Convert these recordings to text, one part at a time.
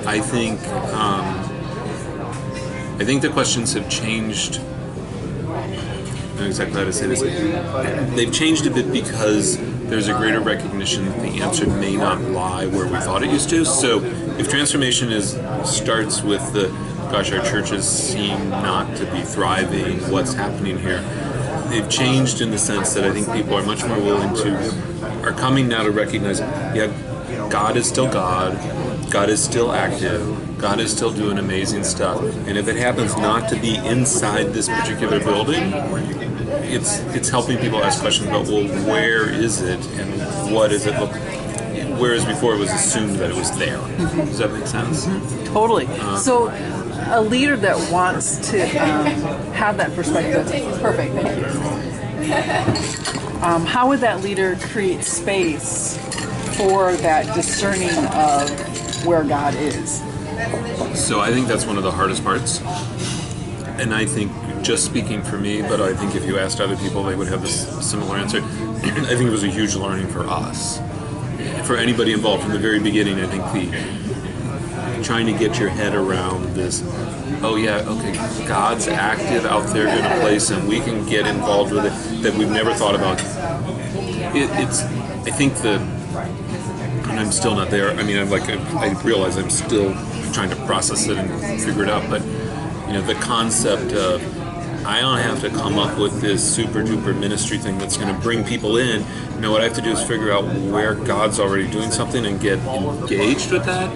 I think the questions have changed. I don't know exactly how to say this. They've changed a bit because there's a greater recognition that the answer may not lie where we thought it used to. So if transformation starts with gosh, our churches seem not to be thriving, what's happening here? They've changed in the sense that I think people are much more are coming now to recognize, God is still God, God is still active, God is still doing amazing stuff. And if it happens not to be inside this particular building, it's helping people ask questions about, well, where is it and what does it look like? Whereas before it was assumed that it was there. Does that make sense? Totally. So a leader that wants to have that perspective, perfect, thank you. How would that leader create space for that discerning of where God is? So I think that's one of the hardest parts. And I think, just speaking for me, but I think if you asked other people, they would have this similar answer. I think it was a huge learning for us. For anybody involved from the very beginning, I think trying to get your head around this, God's active out there in a place and we can get involved with it that we've never thought about. I think and I'm still not there. I mean, I realize I'm still trying to process it and figure it out, but the concept of, I don't have to come up with this super duper ministry thing that's going to bring people in. What I have to do is figure out where God's already doing something and get engaged with that.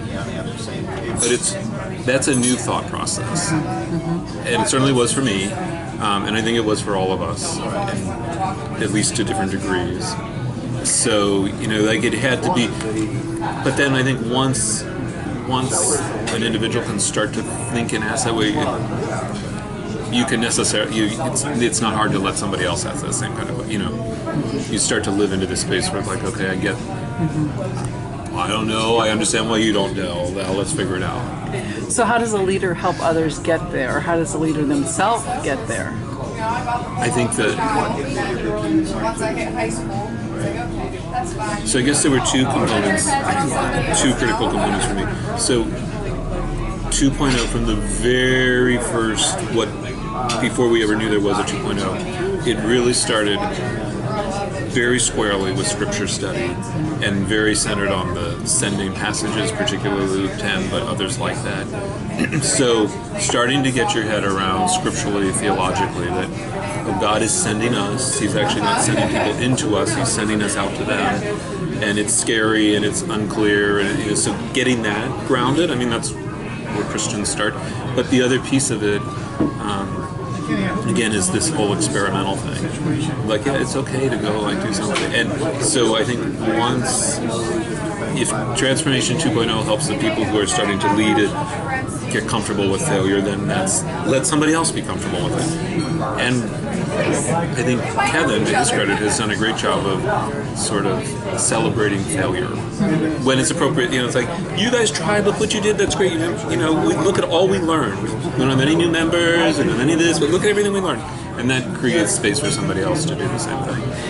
But that's a new thought process. And it certainly was for me, and I think it was for all of us, at least to different degrees. So, it had to be, but then I think once an individual can start to think and ask that way, you can it's not hard to let somebody else ask that same kind of, you start to live into this space where it's like, okay, I get, I don't know, I understand why you don't know, well, let's figure it out. So how does a leader help others get there? Or how does the leader themselves get there? I think that, so I guess there were two critical components for me. So 2.0 from the very first, before we ever knew there was a 2.0, it really started very squarely with scripture study and very centered on the sending passages, particularly Luke 10, but others like that. So starting to get your head around scripturally, theologically, that God is sending us. He's actually not sending people into us. He's sending us out to them. And it's scary and it's unclear. And so getting that grounded, I mean, that's where Christians start. But the other piece of it, again, is this whole experimental thing. It's okay to go do something. And so I think if Transformation 2.0 helps the people who are starting to lead it get comfortable with failure, then let somebody else be comfortable with it. And I think Kevin, to his credit, has done a great job of sort of celebrating failure when it's appropriate. It's like, you guys tried, look what you did, that's great. We look at all we learned. We don't have any new members, we don't have any of this, but look at everything we learned. And that creates space for somebody else to do the same thing.